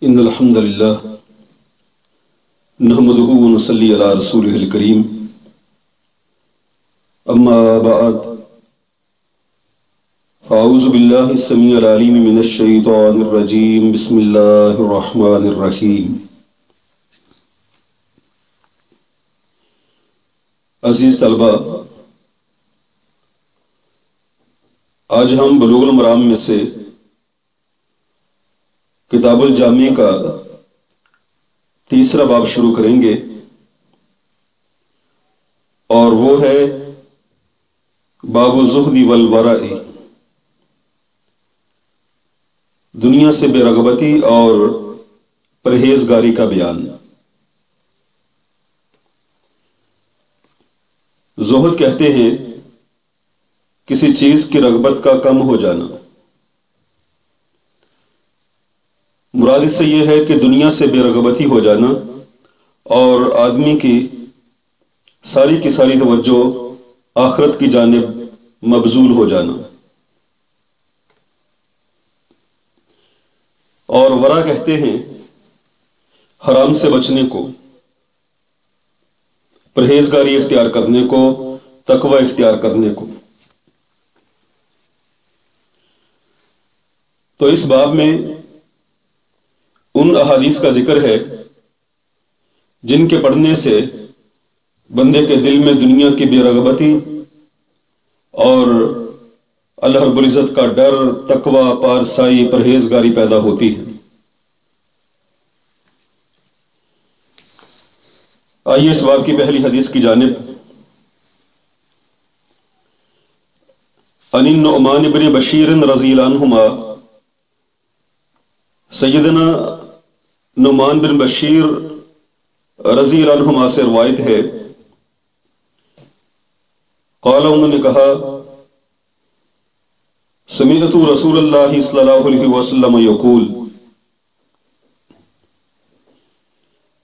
ان الحمد للہ نحمده ونصلی علی رسولہ الکریم اما بعد اعوذ باللہ السمیع العلیم من الشیطان الرجیم بسم اللہ الرحمن الرحیم۔ عزیز طلبہ، آج ہم بلوغ المرام میں سے کتاب الجامع کا تیسرا باب شروع کریں گے، اور وہ ہے باب الزہد والورع، دنیا سے بے رغبتی اور پرہیزگاری کا بیان۔ زہد کہتے ہیں کسی چیز کی رغبت کا کم ہو جانا۔ مراد اس سے یہ ہے کہ دنیا سے بے رغبتی ہو جانا اور آدمی کی ساری توجہ آخرت کی جانب مبذول ہو جانا۔ اور ورع کہتے ہیں حرام سے بچنے کو، پرہیزگاری اختیار کرنے کو، تقوی اختیار کرنے کو۔ تو اس باب میں ان احادیث کا ذکر ہے جن کے پڑھنے سے بندے کے دل میں دنیا کی بے رغبتی اور اللہ رب العزت کا ڈر، تقوی، پارسائی، پرہیزگاری پیدا ہوتی ہے۔ آئیے اس باب کی پہلی حدیث کی جانب۔ عن النعمان بن بشیر رضی اللہ عنہما، سیدنا نعمان بن بشیر رضی اللہ عنہما سے روایت ہے، قال، انہوں نے کہا، سمعت رسول اللہ صلی اللہ علیہ وسلم یقول،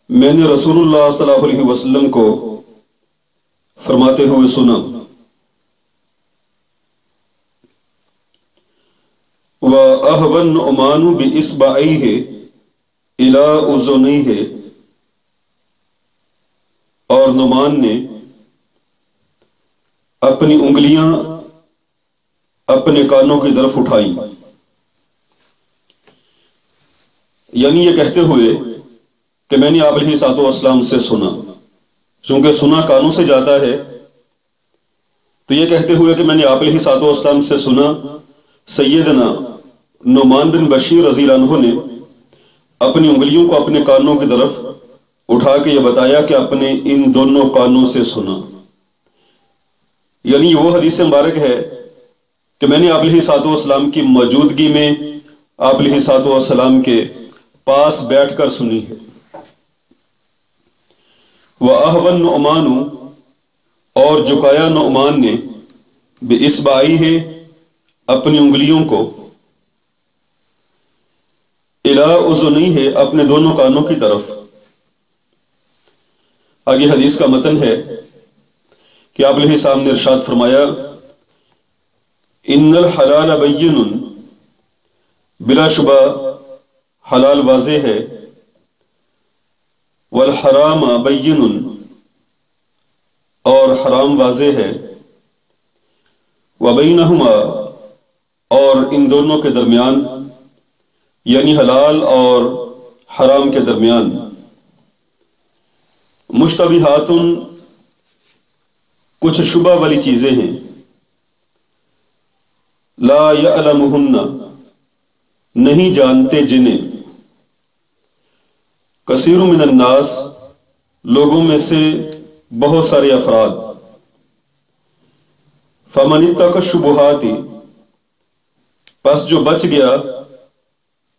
میں نے رسول اللہ صلی اللہ علیہ وسلم کو فرماتے ہوئے سنا، وَأَهْوَى النُّعْمَانُ بِإِصْبَعَيْهِ إِلَىٰ أُذُنَيْهِ، اور نعمان نے اپنی انگلیاں اپنے کانوں کی طرف اٹھائیں، یعنی یہ کہتے ہوئے کہ میں نے آپ علیہ الصلوۃ والسلام سے سنا۔ چونکہ سنا کانوں سے جاتا ہے، تو یہ کہتے ہوئے کہ میں نے آپ علیہ الصلوۃ والسلام سے سنا، سیدنا نعمان بن بشیر رضی اللہ عنہ نے اپنی انگلیوں کو اپنے کانوں کی طرف اٹھا کے یہ بتایا کہ اپنے ان دونوں کانوں سے سنا۔ یعنی وہ حدیث مبارک ہے کہ میں نے آپ علیہ الصلوۃ والسلام کی موجودگی میں آپ علیہ الصلوۃ والسلام کے پاس بیٹھ کر سنی ہے۔ وَأَهْوَى النُّعْمَانُ، اور جھکایا نعمان نے، بِإِصْبَعَيْهِ، اپنی انگلیوں کو، إِلَىٰ أُذُنَيْهِ، اپنے دونوں کانوں کی طرف۔ آگے حدیث کا متن ہے کہ آپ علیہ السلام نے ارشاد فرمایا، ان الحلال بین، بلا شبہ حلال واضح ہے، والحرام بین، اور حرام واضح ہے، وبینہما، اور ان دونوں کے درمیان، یعنی حلال اور حرام کے درمیان، مشتبہات، کچھ شبہ والی چیزیں ہیں، لا یعلمہن، نہیں جانتے جنہیں، کثیر من الناس، لوگوں میں سے بہت سارے افراد، فمن اتقى الشبہات، پس جو بچ گیا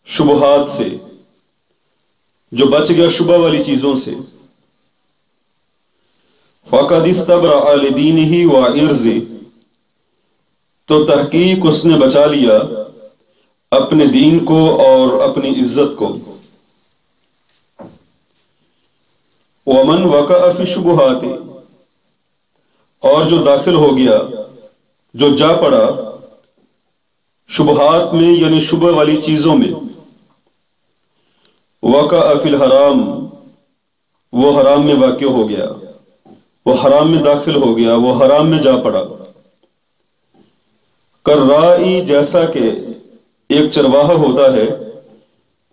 شبہات سے، جو بچ گیا شبہ والی چیزوں سے، فقد استبرأ لدینہ وعرضہ، تو تحقیق اس نے بچا لیا اپنے دین کو اور اپنی عزت کو۔ ومن وقع فی الشبہات، اور جو داخل ہو گیا، جو جا پڑا شبہات میں، یعنی شبہ والی چیزوں میں، وقع فی الحرام، وہ حرام میں واقع ہو گیا، وہ حرام میں داخل ہو گیا، وہ حرام میں جا پڑا۔ کررائی، جیسا کہ ایک چرواہا ہوتا ہے،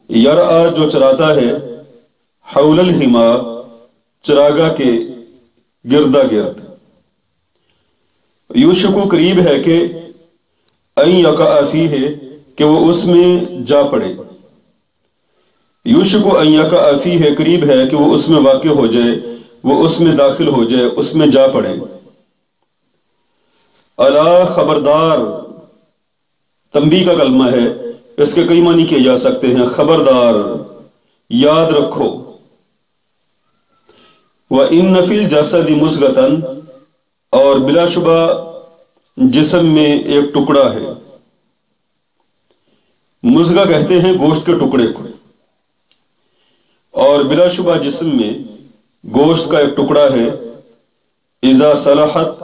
یرعا، جو چراتا ہے، حول الحما، چراگاہ کے گردا گرد۔ یوشکو، قریب ہے کہ ان یقع فیہ، کہ وہ اس میں جا پڑے۔ یوشکو ان یقع فیہ، قریب ہے کہ وہ اس میں واقع ہو جائے، وہ اس میں داخل ہو جائے، اس میں جا پڑے۔ الا، خبردار، تنبیہ کا کلمہ ہے، اس کے کئی معنی کیے جا سکتے ہیں۔ خبردار، یاد رکھو۔ وَإِنَّ فِي الْجَسَدِ مُضْغَةً، اور بلا شبہ جسم میں ایک ٹکڑا ہے۔ مضغہ کہتے ہیں گوشت کے ٹکڑے کو، اور بلا شبہ جسم میں گوشت کا ایک ٹکڑا ہے۔ اذا صلحت،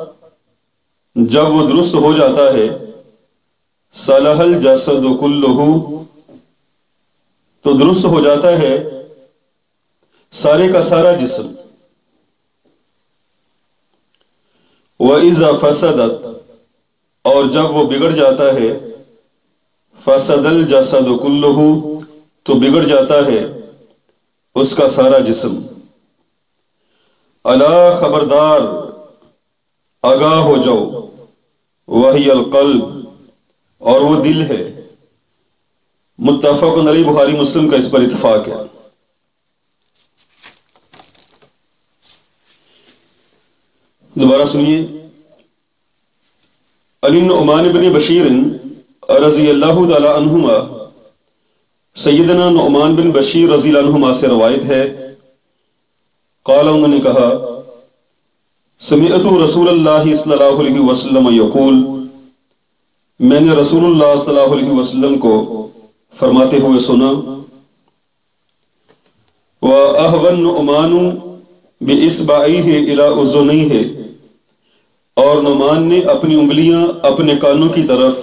جب وہ درست ہو جاتا ہے، صلح الجسد کلہ، تو درست ہو جاتا ہے سارے کا سارا جسم۔ وَإِذَا فَسَدَتْ، اور جب وہ بگڑ جاتا ہے، فَسَدَ الْجَسَدُ كُلُّهُ، تو بگڑ جاتا ہے اس کا سارا جسم۔ الا، خبردار، آگاہ ہو جاؤ۔ وَهِيَ الْقَلْبُ، اور وہ دل ہے۔ متفق علیہ، بخاری مسلم کا اس پر اتفاق ہے۔ دوبارہ سنیے۔ عن نعمان بن بشیر رضی اللہ تعالی عنہما، سیدنا نعمان بن بشیر رضی اللہ عنہما سے روایت ہے، قال، انہوں نے کہا، سمعت رسول اللہ صلی اللہ علیہ وسلم یقول، میں نے رسول اللہ صلی اللہ علیہ وسلم کو فرماتے ہوئے سنا۔ وَأَهْوَى النُّعْمَانُ بِإِصْبَعَيْهِ إِلَىٰ أُذُنَيْهِ، اور نعمان نے اپنی انگلیاں اپنے کانوں کی طرف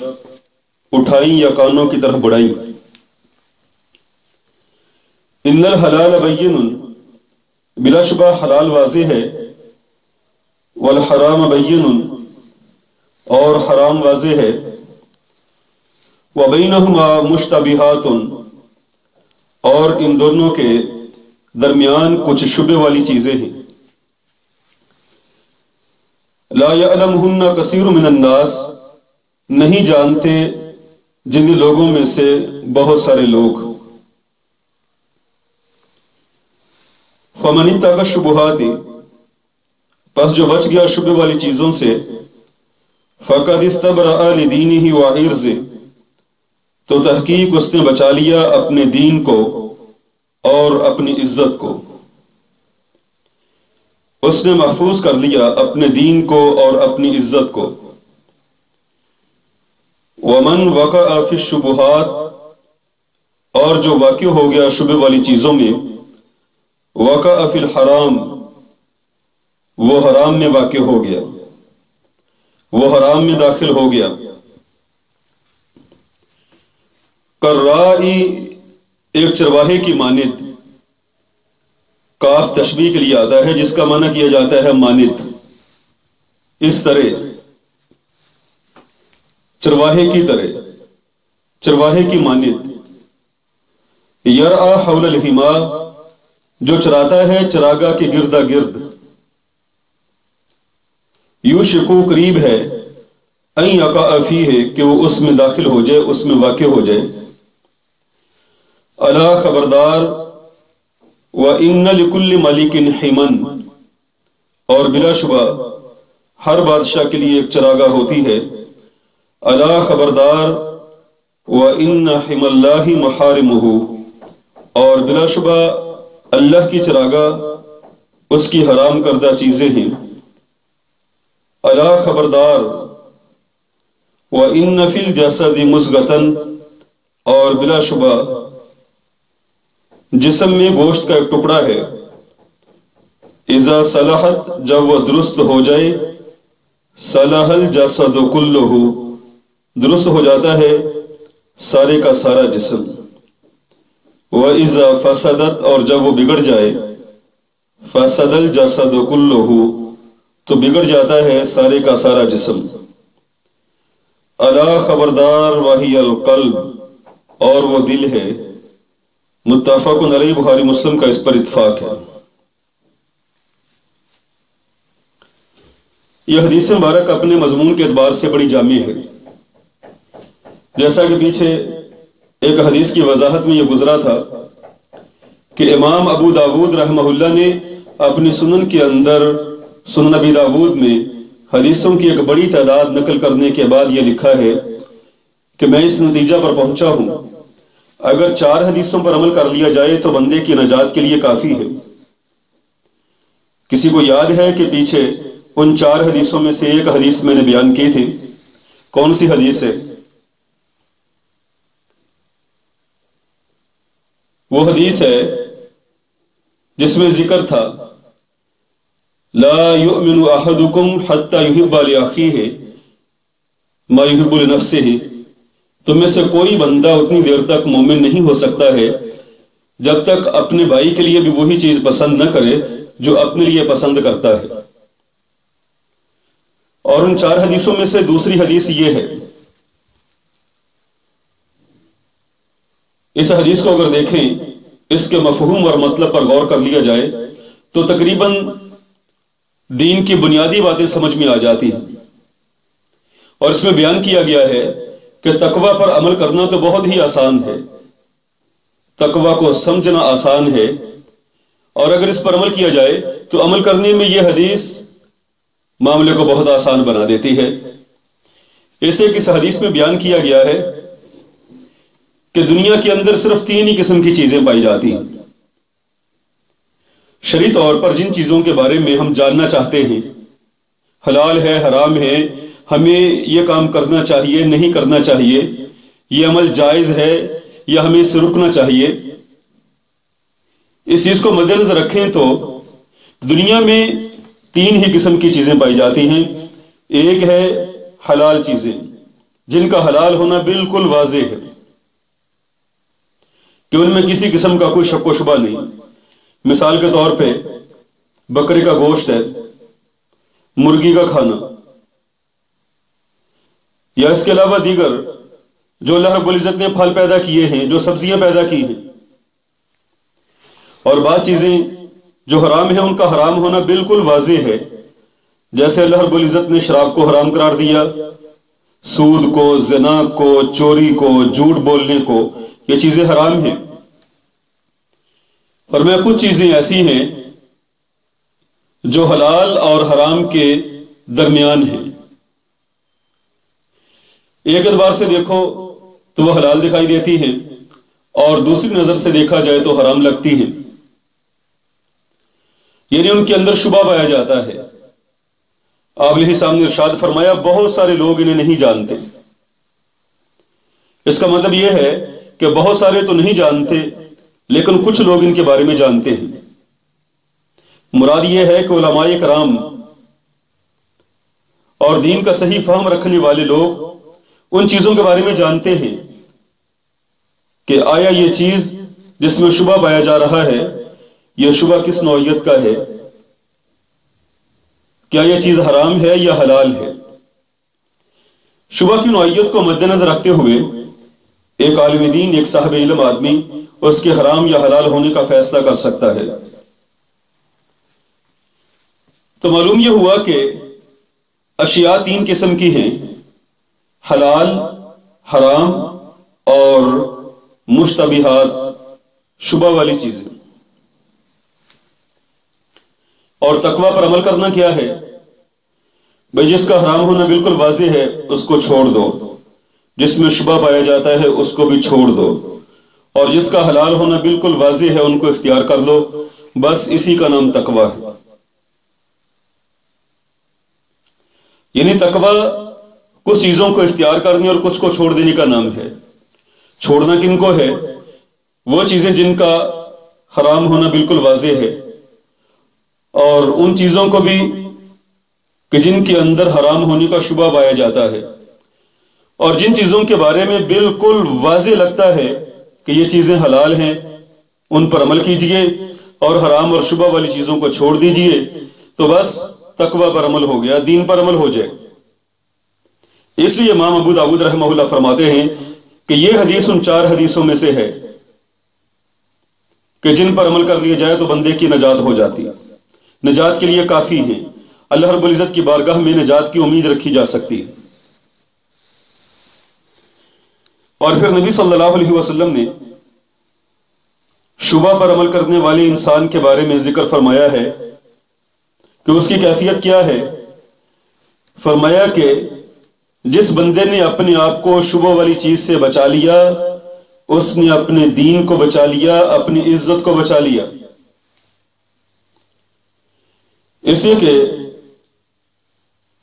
اٹھائیں یا کانوں کی طرف بڑھائیں۔ ان الحلال بین، بلا شبہ حلال واضح ہے، والحرام بین، اور حرام واضح ہے، وبینہما مشتبہات، اور ان دونوں کے درمیان کچھ شبہ والی چیزیں ہیں۔ لا یعلمہن کثیر من الناس، نہیں جانتے جن لوگوں میں سے بہت سارے لوگ۔ فمن اتقى الشبہات، پس جو بچ گیا شبہ والی چیزوں سے، فقد استبرأ لدینہ وعرضہ، تو تحقیق اس نے بچا لیا اپنے دین کو اور اپنی عزت کو، اس نے محفوظ کر لیا اپنے دین کو اور اپنی عزت کو۔ ومن وقع فی الشبہات، اور جو واقع ہو گیا شبہ والی چیزوں میں، وقع فی الحرام، وہ حرام میں واقع ہو گیا، وہ حرام میں داخل ہو گیا۔ کررائی، ایک چرواہے کی مانند، کاف تشبیہ کے لیے آتا ہے جس کا معنی کیا جاتا ہے مانند، اس طرح، چرواہے کی طرح، چرواہے کی مانند۔ یرعا حول الحما، جو چراتا ہے چراگاہ کے گردا گرد۔ یوشکو، قریب ہے، ان یقع فیہ، کہ وہ اس میں داخل ہو جائے، اس میں واقع ہو جائے۔ الا، خبردار، وَإِنَّ لِكُلِّ مَلِكٍ حِمًا، اور بلا شبہ ہر بادشاہ کے لیے ایک چراگاہ ہوتی ہے۔ الا، خبردار، وَإِنَّ حِمَ اللَّهِ مَحَارِمُهُ، اور بلا شبہ اللہ کی چراگاہ اس کی حرام کردہ چیزیں ہیں۔ الا، خبردار، وَإِنَّ فِي الْجَسَدِ مُضْغَةً، اور بلا شبہ جسم میں گوشت کا ایک ٹکڑا ہے۔ اذا صلحت، جب وہ درست ہو جائے، صلح الجسد کلہ، درست ہو جاتا ہے سارے کا سارا جسم۔ وَإِذَا فَسَدَتْ اور جب وہ بگڑ جائے فَسَدَ الْجَسَدُ كُلُّهُ تو بگڑ جاتا ہے سارے کا سارا جسم. الا خبردار وحی القلب اور وہ دل ہے. متفق علیہ بخاری مسلم کا اس پر اتفاق ہے. یہ حدیث مبارک اپنے مضمون کے اعتبار سے بڑی جامع ہے. جیسا کہ پیچھے ایک حدیث کی وضاحت میں یہ گزرا تھا کہ امام ابو داود رحمہ اللہ نے اپنی سنن کے اندر سنن ابی داود میں حدیثوں کی ایک بڑی تعداد نقل کرنے کے بعد یہ لکھا ہے کہ میں اس نتیجہ پر پہنچا ہوں اگر 4 حدیثوں پر عمل کر لیا جائے تو بندے کی نجات کے لیے کافی ہے. کسی کو یاد ہے کہ پیچھے ان 4 حدیثوں میں سے ایک حدیث میں نے بیان کی تھی؟ کون سی حدیث ہے؟ وہ حدیث ہے جس میں ذکر تھا لا یؤمن احدکم حتی یحب لاخیہ ما یحب لنفسہ. تم میں سے کوئی بندہ اتنی دیر تک مومن نہیں ہو سکتا ہے جب تک اپنے بھائی کے لیے بھی وہی چیز پسند نہ کرے جو اپنے لیے پسند کرتا ہے. اور ان 4 حدیثوں میں سے دوسری حدیث یہ ہے. اس حدیث کو اگر دیکھیں اس کے مفہوم اور مطلب پر غور کر لیا جائے تو تقریباً دین کی بنیادی باتیں سمجھ میں آ جاتی ہیں. اور اس میں بیان کیا گیا ہے کہ تقوی پر عمل کرنا تو بہت ہی آسان ہے، تقوی کو سمجھنا آسان ہے، اور اگر اس پر عمل کیا جائے تو عمل کرنے میں یہ حدیث معاملے کو بہت آسان بنا دیتی ہے. اسے کس حدیث میں بیان کیا گیا ہے کہ دنیا کے اندر صرف 3 ہی قسم کی چیزیں پائی جاتی ہیں. شرعی طور پر جن چیزوں کے بارے میں ہم جاننا چاہتے ہیں حلال ہے حرام ہے، ہمیں یہ کام کرنا چاہیے نہیں کرنا چاہیے، یہ عمل جائز ہے یا ہمیں اس سے رکنا چاہیے، اس چیز کو مد نظر رکھیں تو دنیا میں 3 ہی قسم کی چیزیں پائی جاتی ہیں. ایک ہے حلال چیزیں جن کا حلال ہونا بالکل واضح ہے کہ ان میں کسی قسم کا کوئی شک و شبہ نہیں. مثال کے طور پہ بکرے کا گوشت ہے، مرغی کا کھانا، یا اس کے علاوہ دیگر جو اللہ رب العزت نے پھل پیدا کیے ہیں، جو سبزیاں پیدا کی ہیں. اور بعض چیزیں جو حرام ہیں ان کا حرام ہونا بالکل واضح ہے، جیسے اللہ رب العزت نے شراب کو حرام قرار دیا، سود کو، زنا کو، چوری کو، جھوٹ بولنے کو، یہ چیزیں حرام ہیں. اور میں کچھ چیزیں ایسی ہیں جو حلال اور حرام کے درمیان ہیں. ایک اعتبار سے دیکھو تو وہ حلال دکھائی دیتی ہیں اور دوسری نظر سے دیکھا جائے تو حرام لگتی ہیں، یعنی ان کے اندر شبہ پایا جاتا ہے. آپ علیہ السلام نے ارشاد فرمایا بہت سارے لوگ انہیں نہیں جانتے. اس کا مطلب یہ ہے کہ بہت سارے تو نہیں جانتے لیکن کچھ لوگ ان کے بارے میں جانتے ہیں. مراد یہ ہے کہ علماء کرام اور دین کا صحیح فہم رکھنے والے لوگ ان چیزوں کے بارے میں جانتے ہیں کہ آیا یہ چیز جس میں شبہ پایا جا رہا ہے یہ شبہ کس نوعیت کا ہے، کیا یہ چیز حرام ہے یا حلال ہے. شبہ کی نوعیت کو مد نظر رکھتے ہوئے ایک عالم دین، ایک صاحب علم آدمی اس کے حرام یا حلال ہونے کا فیصلہ کر سکتا ہے. تو معلوم یہ ہوا کہ اشیاء 3 قسم کی ہیں، حلال، حرام اور مشتبہات، شبہ والی چیزیں. اور تقوی پر عمل کرنا کیا ہے؟ بھئی جس کا حرام ہونا بالکل واضح ہے اس کو چھوڑ دو، جس میں شبہ پایا جاتا ہے اس کو بھی چھوڑ دو، اور جس کا حلال ہونا بالکل واضح ہے ان کو اختیار کر لو. بس اسی کا نام تقوی ہے. یعنی تقوی کچھ چیزوں کو اختیار کرنے اور کچھ کو چھوڑ دینے کا نام ہے. چھوڑنا کن کو ہے؟ وہ چیزیں جن کا حرام ہونا بالکل واضح ہے، اور ان چیزوں کو بھی کہ جن کے اندر حرام ہونے کا شبہ پایا جاتا ہے، اور جن چیزوں کے بارے میں بالکل واضح لگتا ہے کہ یہ چیزیں حلال ہیں ان پر عمل کیجئے اور حرام اور شبہ والی چیزوں کو چھوڑ دیجئے، تو بس تقوی پر عمل ہو گیا، دین پر عمل ہو جائے۔ اس لیے امام ابو داؤد رحمہ اللہ فرماتے ہیں کہ یہ حدیث ان 4 حدیثوں میں سے ہے کہ جن پر عمل کر لیا جائے تو بندے کی نجات ہو جاتی ہے، نجات کے لیے کافی ہے، اللہ رب العزت کی بارگاہ میں نجات کی امید رکھی جا سکتی ہے۔ اور پھر نبی صلی اللہ علیہ وسلم نے شبہ پر عمل کرنے والے انسان کے بارے میں ذکر فرمایا ہے کہ اس کی کیفیت کیا ہے۔ فرمایا کہ جس بندے نے اپنے آپ کو شبہ والی چیز سے بچا لیا، اس نے اپنے دین کو بچا لیا، اپنی عزت کو بچا لیا۔ اس لیے کہ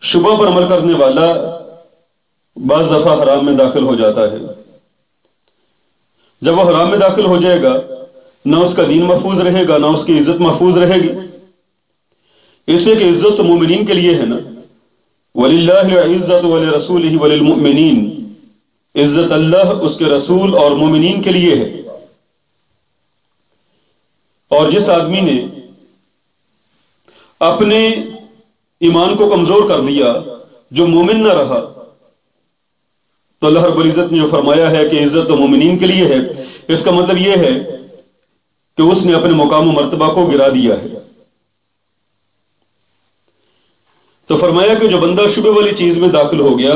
شبہ پر عمل کرنے والا بعض دفعہ حرام میں داخل ہو جاتا ہے۔ جب وہ حرام میں داخل ہو جائے گا، نہ اس کا دین محفوظ رہے گا، نہ اس کی عزت محفوظ رہے گی۔ اس لیے کہ عزت تو مومنین کے لیے ہے نا، وَلِلَّهِ الْعِزَّةُ وَلِرَسُولِهِ وَلِلْمُؤْمِنِينَ، عزت اللہ، اس کے رسول اور مومنین کے لیے ہے۔ اور جس آدمی نے اپنے ایمان کو کمزور کر لیا، جو مومن نہ رہا، تو اللہ رب العزت نے جو فرمایا ہے کہ عزت تو مومنین کے لیے ہے، اس کا مطلب یہ ہے کہ اس نے اپنے مقام و مرتبہ کو گرا دیا ہے۔ تو فرمایا کہ جو بندہ شبہ والی چیز میں داخل ہو گیا،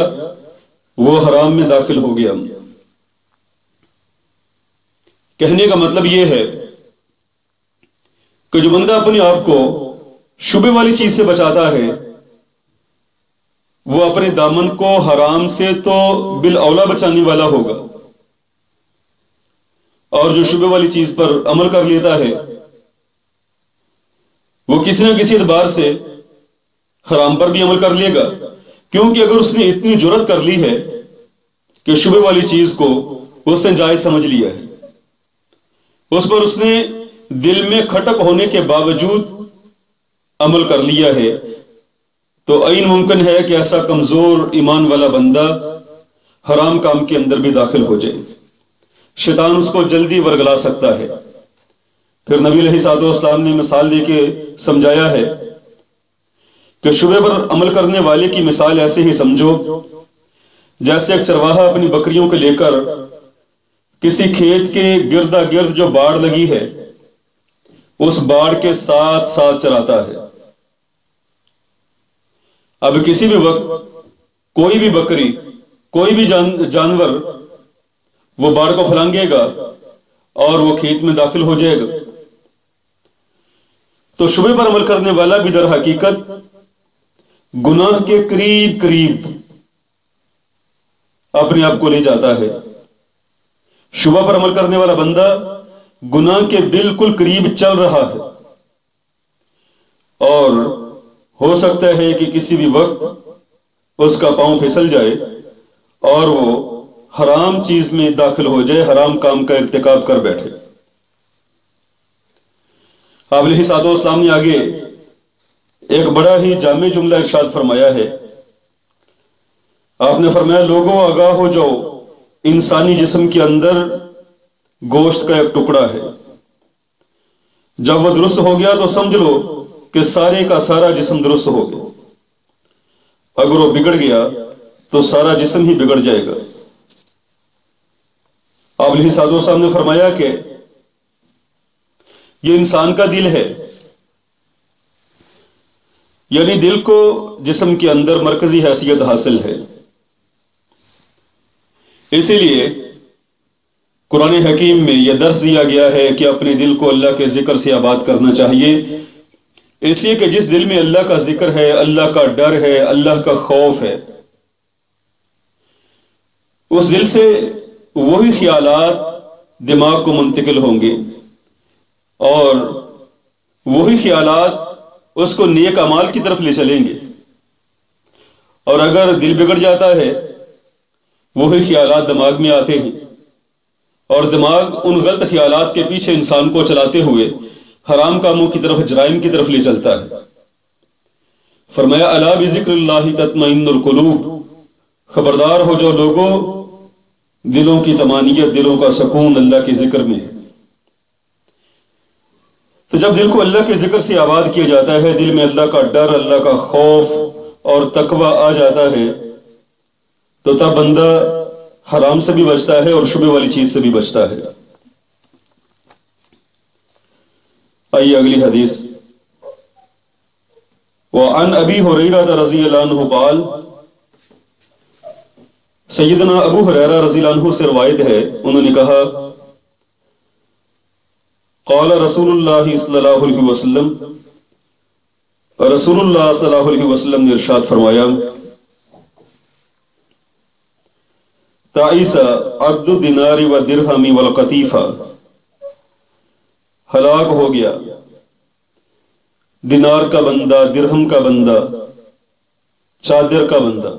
وہ حرام میں داخل ہو گیا۔ کہنے کا مطلب یہ ہے کہ جو بندہ اپنے آپ کو شبہ والی چیز سے بچاتا ہے، وہ اپنے دامن کو حرام سے تو بالاولا بچانے والا ہوگا، اور جو شبہ والی چیز پر عمل کر لیتا ہے، وہ کسی نہ کسی اعتبار سے حرام پر بھی عمل کر لے گا، کیونکہ اگر اس نے اتنی جرات کر لی ہے کہ شبہ والی چیز کو اس نے جائز سمجھ لیا ہے، اس پر اس نے دل میں کھٹک ہونے کے باوجود عمل کر لیا ہے، تو عین ممکن ہے کہ ایسا کمزور ایمان والا بندہ حرام کام کے اندر بھی داخل ہو جائے، شیطان اس کو جلدی ورگلا سکتا ہے۔ پھر نبی علیہ الصلوۃ والسلام نے مثال دے کے سمجھایا ہے کہ شبہ پر عمل کرنے والے کی مثال ایسے ہی سمجھو جیسے ایک چرواہا اپنی بکریوں کو لے کر کسی کھیت کے گردا گرد جو باڑ لگی ہے، اس باڑ کے ساتھ ساتھ چراتا ہے۔ اب کسی بھی وقت کوئی بھی بکری، کوئی بھی جانور وہ باڑ کو پھلانگے گا اور وہ کھیت میں داخل ہو جائے گا۔ تو شبہ پر عمل کرنے والا بھی در حقیقت گناہ کے قریب قریب اپنے آپ کو لے جاتا ہے۔ شبہ پر عمل کرنے والا بندہ گناہ کے بالکل قریب چل رہا ہے، اور ہو سکتا ہے کہ کسی بھی وقت اس کا پاؤں پھسل جائے اور وہ حرام چیز میں داخل ہو جائے، حرام کام کا ارتکاب کر بیٹھے۔ آپ علیہ الصلوۃ والسلام نے آگے ایک بڑا ہی جامع جملہ ارشاد فرمایا ہے۔ آپ نے فرمایا، لوگوں آگاہ ہو جاؤ، انسانی جسم کے اندر گوشت کا ایک ٹکڑا ہے، جب وہ درست ہو گیا تو سمجھ لو کہ سارے کا سارا جسم درست ہو گیا، اگر وہ بگڑ گیا تو سارا جسم ہی بگڑ جائے گا۔ آپ علیہ الصلوۃ والسلام نے فرمایا کہ یہ انسان کا دل ہے، یعنی دل کو جسم کے اندر مرکزی حیثیت حاصل ہے۔ اسی لیے قرآن حکیم میں یہ درس دیا گیا ہے کہ اپنے دل کو اللہ کے ذکر سے آباد کرنا چاہیے، اس لیے کہ جس دل میں اللہ کا ذکر ہے، اللہ کا ڈر ہے، اللہ کا خوف ہے، اس دل سے وہی خیالات دماغ کو منتقل ہوں گے، اور وہی خیالات اس کو نیک اعمال کی طرف لے چلیں گے۔ اور اگر دل بگڑ جاتا ہے، وہی خیالات دماغ میں آتے ہیں، اور دماغ ان غلط خیالات کے پیچھے انسان کو چلاتے ہوئے حرام کاموں کی طرف، جرائم کی طرف لے چلتا ہے۔ فرمایا، الا بذکر اللہ تطمئن القلوب، خبردار ہو جو لوگوں، دلوں کی طمانینت، دلوں کا سکون اللہ کے ذکر میں ہے۔ تو جب دل کو اللہ کے ذکر سے آباد کیا جاتا ہے، دل میں اللہ کا ڈر، اللہ کا خوف اور تقوی آ جاتا ہے، تو تب بندہ حرام سے بھی بچتا ہے اور شبہ والی چیز سے بھی بچتا ہے۔ آئیے اگلی حدیث۔ وعن ابی ہریرہ رضی اللہ عنہ قال، سیدنا ابو ہریرہ رضی اللہ عنہ سے روایت ہے، انہوں نے کہا قال رسول اللہ صلی اللہ علیہ وسلم، رسول اللہ صلی اللہ علیہ وسلم نے ارشاد فرمایا، تعیس عبد الدینار والدرہم والقطیفہ، ہلاک ہو گیا دینار کا بندہ، درہم کا بندہ، چادر کا بندہ۔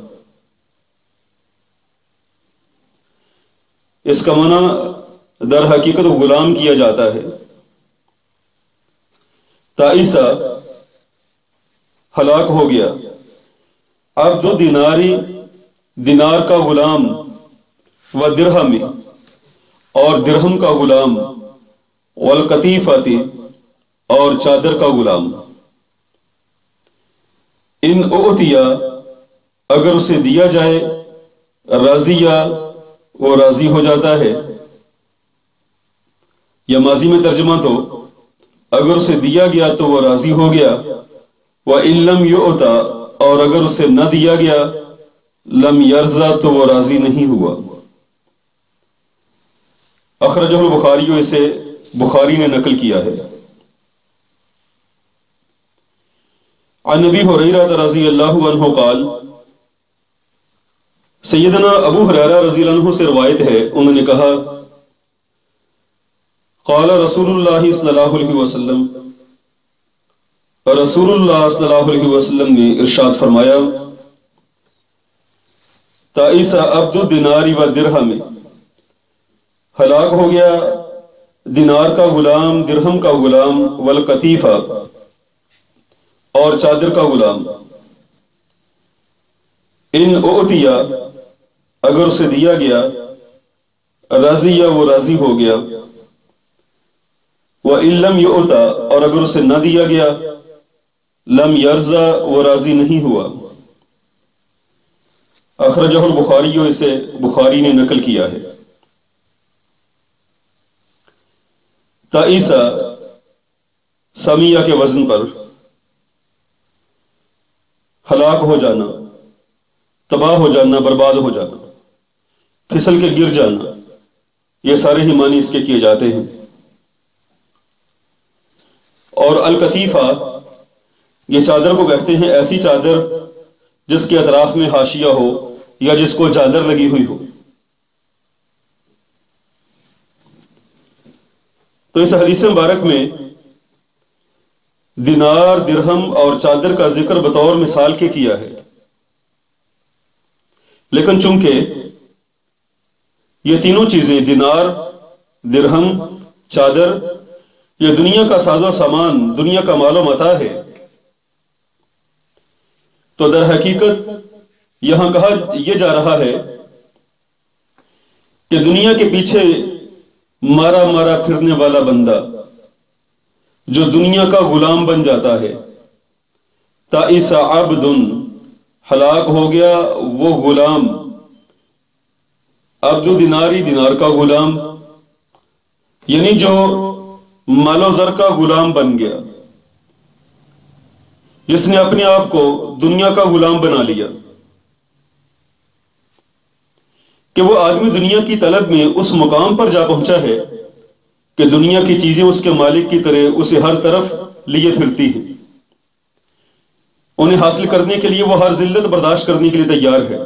اس کا معنی در حقیقت غلام کیا جاتا ہے۔ تعیسہ ہلاک ہو گیا، عبد الدیناری دینار کا غلام، و درہمی اور درہم کا غلام، والقطیفاتی اور چادر کا غلام۔ ان اعطیا اگر اسے دیا جائے، راضیہ وہ راضی ہو جاتا ہے، یا ماضی میں ترجمہ تو اگر اسے دیا گیا تو وہ راضی ہو گیا، وَإِن لَمْ يُعْطَ اور اگر اسے نہ دیا گیا، لم یرضا تو وہ راضی نہیں ہوا۔ اخرجہ البخاری، اسے بخاری نے نقل کیا ہے۔ عن ابی ہریرہ رضی اللہ عنہ قال، سیدنا ابو ہریرہ رضی اللہ عنہ سے روایت ہے، انہوں نے کہا قال رسول اللہ صلی اللہ علیہ وسلم، رسول اللہ صلی اللہ علیہ وسلم نے ارشاد فرمایا، تعیس عبد الدینار والدرہم، ہلاک ہو گیا دینار کا غلام، درہم کا غلام، والقطیفہ اور چادر کا غلام۔ ان اعطیا اگر اسے دیا گیا، راضیہ وہ راضی ہو گیا، وَإِن لَمْ يُعْطَ اور اگر اسے نہ دیا گیا، لم یرضا وہ راضی نہیں ہوا۔ اخرجہ البخاری، اسے بخاری نے نقل کیا ہے۔ تعیسہ سمیہ کے وزن پر ہلاک ہو جانا، تباہ ہو جانا، برباد ہو جانا، پھسل کے گر جانا، یہ سارے ہی معنی اس کے کیے جاتے ہیں۔ اور القطیفہ یہ چادر کو کہتے ہیں، ایسی چادر جس کے اطراف میں حاشیہ ہو یا جس کو جالر لگی ہوئی ہو۔ تو اس حدیث مبارک میں دینار، درہم اور چادر کا ذکر بطور مثال کے کیا ہے، لیکن چونکہ یہ تینوں چیزیں دینار، درہم، چادر یہ دنیا کا ساز و سامان، دنیا کا مال و متاع ہے، تو در حقیقت یہاں کہا یہ جا رہا ہے کہ دنیا کے پیچھے مارا مارا پھرنے والا بندہ جو دنیا کا غلام بن جاتا ہے، تعیس عبد ہلاک ہو گیا وہ غلام، عبد الدیناری دینار کا غلام، یعنی جو مال و زر کا غلام بن گیا، جس نے اپنے آپ کو دنیا کا غلام بنا لیا، کہ وہ آدمی دنیا کی طلب میں اس مقام پر جا پہنچا ہے کہ دنیا کی چیزیں اس کے مالک کی طرح اسے ہر طرف لیے پھرتی ہیں، انہیں حاصل کرنے کے لیے وہ ہر ذلت برداشت کرنے کے لیے تیار ہے۔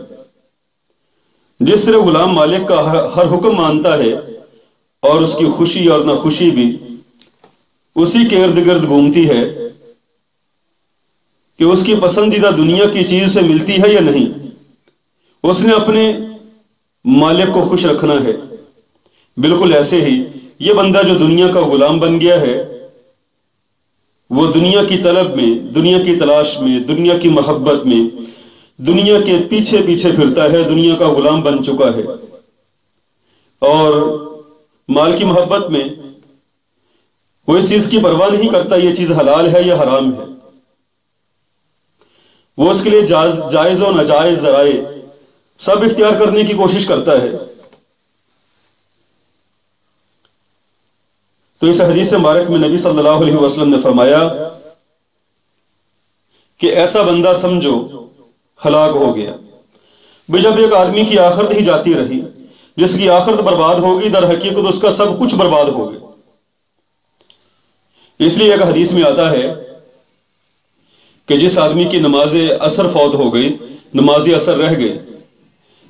جس طرح غلام مالک کا ہر حکم مانتا ہے اور اس کی خوشی اور ناخوشی بھی اسی کے ارد گرد گھومتی ہے کہ اس کی پسندیدہ دنیا کی چیز سے ملتی ہے یا نہیں، اس نے اپنے مالک کو خوش رکھنا ہے۔ بالکل ایسے ہی یہ بندہ جو دنیا کا غلام بن گیا ہے، وہ دنیا کی طلب میں، دنیا کی تلاش میں، دنیا کی محبت میں، دنیا کے پیچھے پیچھے پھرتا ہے، دنیا کا غلام بن چکا ہے، اور مال کی محبت میں وہ اس چیز کی پرواہ نہیں کرتا یہ چیز حلال ہے یا حرام ہے، وہ اس کے لیے جائز و ناجائز ذرائع سب اختیار کرنے کی کوشش کرتا ہے۔ تو اس حدیث مبارک میں نبی صلی اللہ علیہ وسلم نے فرمایا کہ ایسا بندہ سمجھو ہلاک ہو گیا۔ بھئی جب ایک آدمی کی آخرت ہی جاتی رہی، جس کی آخرت برباد ہوگی، در حقیقت اس کا سب کچھ برباد ہو گیا۔ اس لیے ایک حدیث میں آتا ہے کہ جس آدمی کی نماز عصر فوت ہو گئی، نماز عصر رہ گئی،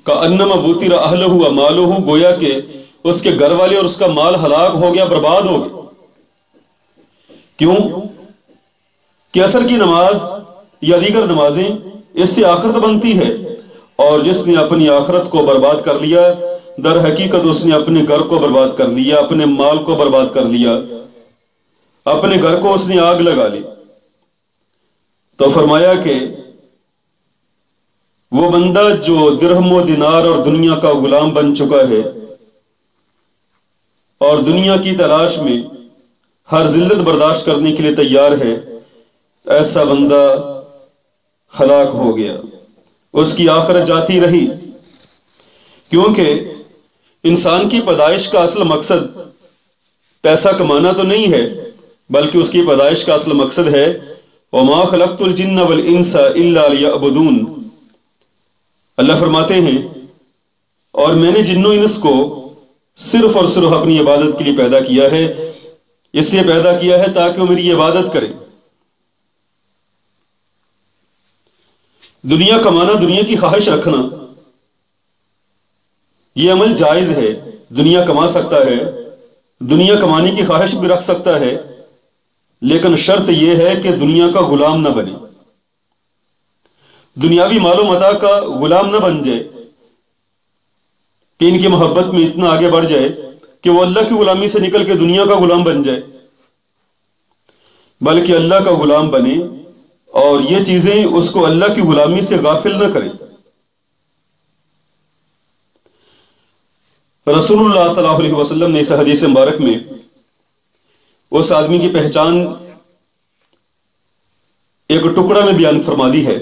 کأنما وطر اہلہ و مالہ، گویا کہ اس کے گھر والے اور اس کا مال ہلاک ہو گیا، برباد ہو گیا۔ کیوں؟ کہ عصر کی نماز یا دیگر نمازیں اس سے آخرت بنتی ہے، اور جس نے اپنی آخرت کو برباد کر لیا، در حقیقت اس نے اپنے گھر کو برباد کر لیا، اپنے مال کو برباد کر لیا، اپنے گھر کو اس نے آگ لگا لی۔ تو فرمایا کہ وہ بندہ جو درہم و دینار اور دنیا کا غلام بن چکا ہے اور دنیا کی تلاش میں ہر ذلت برداشت کرنے کے لیے تیار ہے، ایسا بندہ ہلاک ہو گیا، اس کی آخرت جاتی رہی۔ کیونکہ انسان کی پیدائش کا اصل مقصد پیسہ کمانا تو نہیں ہے، بلکہ اس کی پیدائش کا اصل مقصد ہے وَمَا خَلَقْتُ الْجِنَّ وَالْإِنسَ إِلَّا لِيَعْبُدُونَ۔ اللہ فرماتے ہیں اور میں نے جن و انس کو صرف اور صرف اپنی عبادت کے لیے پیدا کیا ہے، اس لیے پیدا کیا ہے تاکہ وہ میری عبادت کریں۔ دنیا کمانا، دنیا کی خواہش رکھنا، یہ عمل جائز ہے۔ دنیا کما سکتا ہے، دنیا کمانے کی خواہش بھی رکھ سکتا ہے، لیکن شرط یہ ہے کہ دنیا کا غلام نہ بنے، دنیاوی مال و متاع کا غلام نہ بن جائے، کہ ان کی محبت میں اتنا آگے بڑھ جائے کہ وہ اللہ کی غلامی سے نکل کے دنیا کا غلام بن جائے، بلکہ اللہ کا غلام بنے اور یہ چیزیں اس کو اللہ کی غلامی سے غافل نہ کریں۔ رسول اللہ صلی اللہ علیہ وسلم نے اس حدیث مبارک میں اس آدمی کی پہچان ایک ٹکڑا میں بیان فرما دی ہے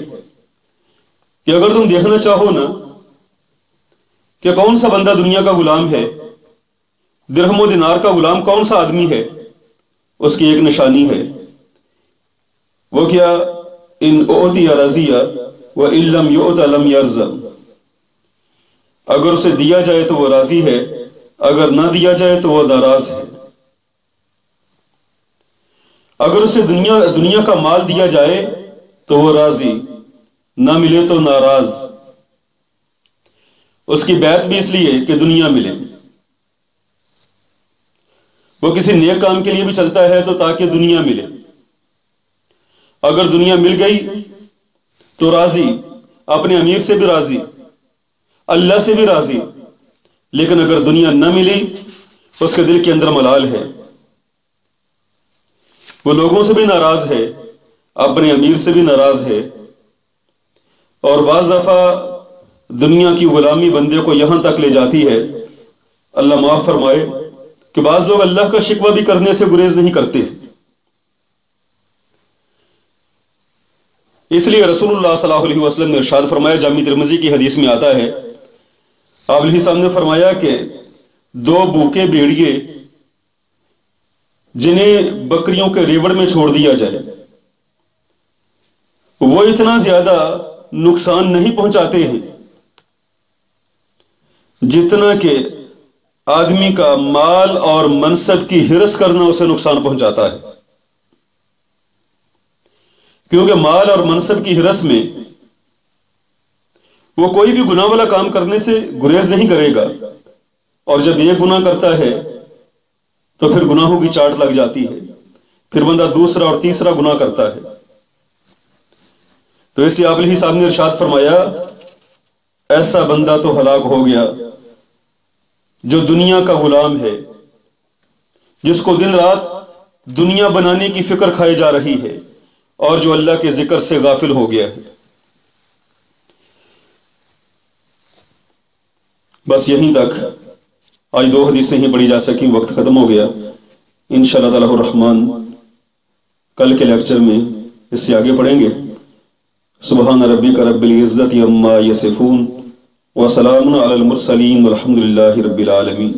کہ اگر تم دیکھنا چاہو نا کہ کون سا بندہ دنیا کا غلام ہے، درہم و دینار کا غلام کون سا آدمی ہے، اس کی ایک نشانی ہے، وہ کیا؟ ان اعطی رضی وان لم یعط لم یرضى، اگر اسے دیا جائے تو وہ راضی ہے، اگر نہ دیا جائے تو وہ ناراض ہے۔ اگر اسے دنیا کا مال دیا جائے تو وہ راضی، نہ ملے تو ناراض۔ اس کی بیعت بھی اس لیے کہ دنیا ملے۔ وہ کسی نیک کام کے لیے بھی چلتا ہے تو تاکہ دنیا ملے۔ اگر دنیا مل گئی تو راضی، اپنے امیر سے بھی راضی، اللہ سے بھی راضی، لیکن اگر دنیا نہ ملی اس کے دل کے اندر ملال ہے، وہ لوگوں سے بھی ناراض ہے، اپنے امیر سے بھی ناراض ہے۔ اور بعض دفعہ دنیا کی غلامی بندے کو یہاں تک لے جاتی ہے، اللہ معاف فرمائے، کہ بعض لوگ اللہ کا شکوہ بھی کرنے سے گریز نہیں کرتے۔ اس لیے رسول اللہ صلی اللہ علیہ وسلم نے ارشاد فرمایا، جامع ترمذی کی حدیث میں آتا ہے، آپ علیہ السلام نے فرمایا کہ دو بھوکے بھیڑیے جنہیں بکریوں کے ریوڑ میں چھوڑ دیا جائے، وہ اتنا زیادہ نقصان نہیں پہنچاتے ہیں جتنا کہ آدمی کا مال اور منصب کی ہرس کرنا اسے نقصان پہنچاتا ہے۔ کیونکہ مال اور منصب کی ہرس میں وہ کوئی بھی گناہ والا کام کرنے سے گریز نہیں کرے گا، اور جب یہ گناہ کرتا ہے تو پھر گناہوں کی چاٹ لگ جاتی ہے، پھر بندہ دوسرا اور تیسرا گناہ کرتا ہے۔ تو اس لیے آپ علیہ صاحب نے ارشاد فرمایا، ایسا بندہ تو ہلاک ہو گیا جو دنیا کا غلام ہے، جس کو دن رات دنیا بنانے کی فکر کھائی جا رہی ہے، اور جو اللہ کے ذکر سے غافل ہو گیا ہے۔ بس یہیں تک آج دو حدیثیں ہی پڑھی جا سکیں، وقت ختم ہو گیا۔ انشاءاللہ تعالی الرحمن کل کے لیکچر میں اس سے آگے پڑھیں گے۔ سبحان ربک رب العزت عما یصفون وسلام علی المرسلین والحمد للہ رب العالمین۔